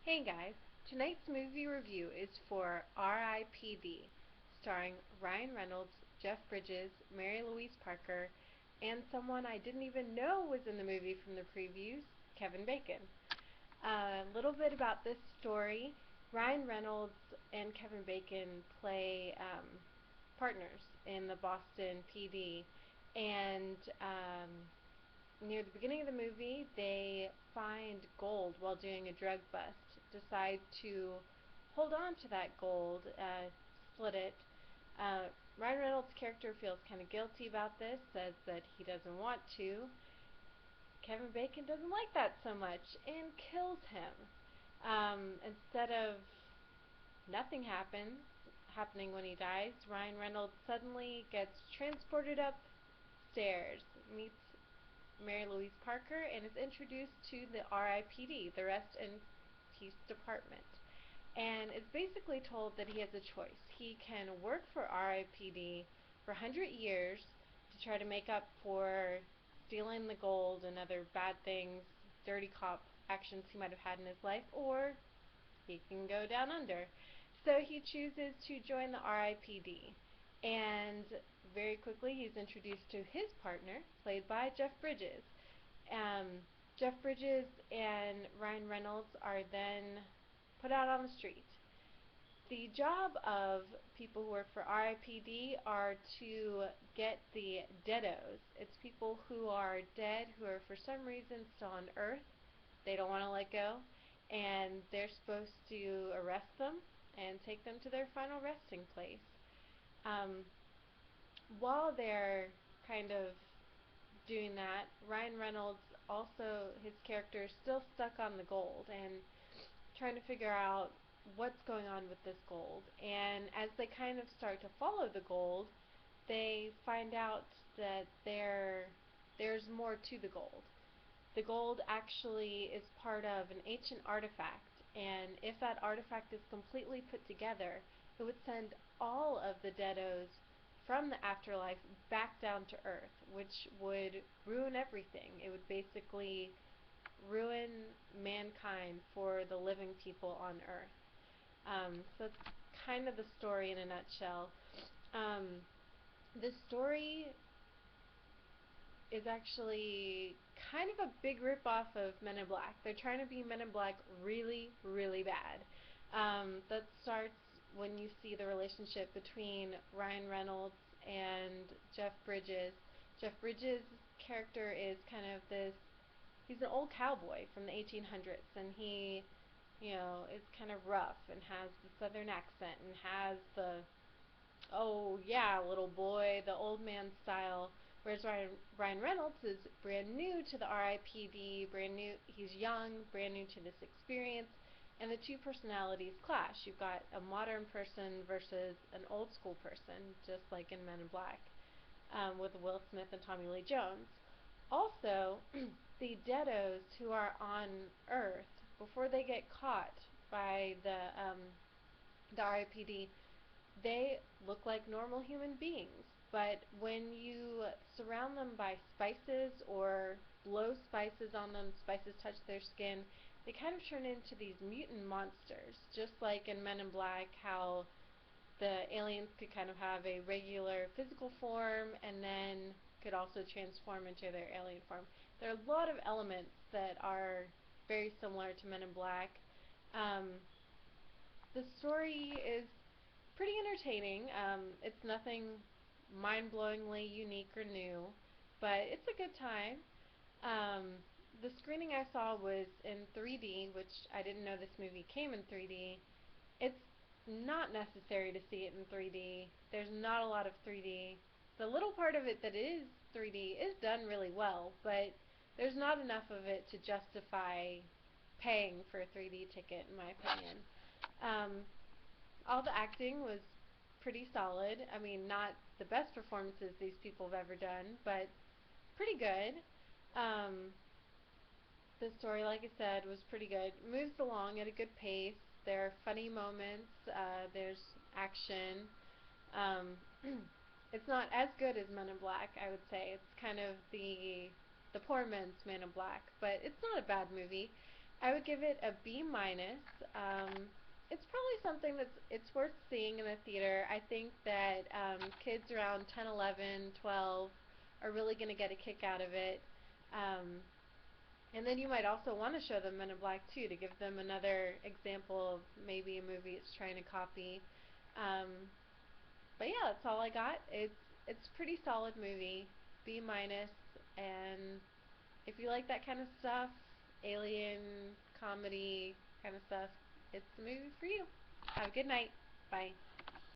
Hey guys, tonight's movie review is for R.I.P.D, starring Ryan Reynolds, Jeff Bridges, Mary-Louise Parker, and someone I didn't even know was in the movie from the previews, Kevin Bacon. A little bit about this story. Ryan Reynolds and Kevin Bacon play partners in the Boston PD, and near the beginning of the movie, they find gold while doing a drug bust, decide to hold on to that gold, split it. Ryan Reynolds' character feels kind of guilty about this, says that he doesn't want to. Kevin Bacon doesn't like that so much and kills him. Instead of nothing happening when he dies, Ryan Reynolds suddenly gets transported upstairs, meets Mary-Louise Parker, and is introduced to the R.I.P.D, the Rest in Peace Department. And is basically told that he has a choice. He can work for R.I.P.D for 100 years to try to make up for stealing the gold and other bad things, dirty cop actions he might have had in his life, or he can go down under. So he chooses to join the R.I.P.D. And very quickly he's introduced to his partner, played by Jeff Bridges. Jeff Bridges and Ryan Reynolds are then put out on the street. The job of people who work for R.I.P.D are to get the deados. It's people who are dead, who are for some reason still on Earth. They don't want to let go, and they're supposed to arrest them and take them to their final resting place. While they're kind of doing that, Ryan Reynolds also, his character is still stuck on the gold and trying to figure out what's going on with this gold. And as they kind of start to follow the gold, they find out that there's more to the gold. The gold actually is part of an ancient artifact, and if that artifact is completely put together, it would send all of the deados from the afterlife back down to Earth, which would ruin everything. It would basically ruin mankind for the living people on Earth. So that's kind of the story in a nutshell. The story is actually kind of a big rip-off of Men in Black. They're trying to be Men in Black really, really bad. That starts when you see the relationship between Ryan Reynolds and Jeff Bridges. Jeff Bridges' character is kind of he's an old cowboy from the 1800s, and he, is kind of rough and has the southern accent and has the, oh yeah, little boy, the old man style. Whereas Ryan Reynolds is brand new to the R.I.P.D, brand new, he's young, brand new to this experience, and the two personalities clash. You've got a modern person versus an old school person, just like in Men in Black, with Will Smith and Tommy Lee Jones. Also, the deados who are on Earth, before they get caught by the R.I.P.D, they look like normal human beings. But when you surround them by spices or blow spices on them, spices touch their skin, they kind of turn into these mutant monsters. Just like in Men in Black, how the aliens could kind of have a regular physical form and then could also transform into their alien form. There are a lot of elements that are very similar to Men in Black. The story is pretty entertaining. It's nothing mind-blowingly unique or new, but it's a good time. The screening I saw was in 3D, which I didn't know this movie came in 3D. It's not necessary to see it in 3D. There's not a lot of 3D. The little part of it that is 3D is done really well, but there's not enough of it to justify paying for a 3D ticket, in my opinion. All the acting was pretty solid. I mean, not the best performances these people have ever done, but pretty good. The story, like I said, was pretty good. It moves along at a good pace. There are funny moments. There's action. It's not as good as Men in Black, I would say. It's kind of the poor man's Men in Black, but it's not a bad movie. I would give it a B minus. It's probably something it's worth seeing in the theater. I think that kids around 10, 11, 12 are really going to get a kick out of it. Um, and then you might also want to show them Men in Black too, to give them another example of maybe a movie it's trying to copy. Um, but yeah, that's all I got. It's a pretty solid movie, B minus, and if you like that kind of stuff, alien comedy kind of stuff, it's the movie for you. Have a good night. Bye.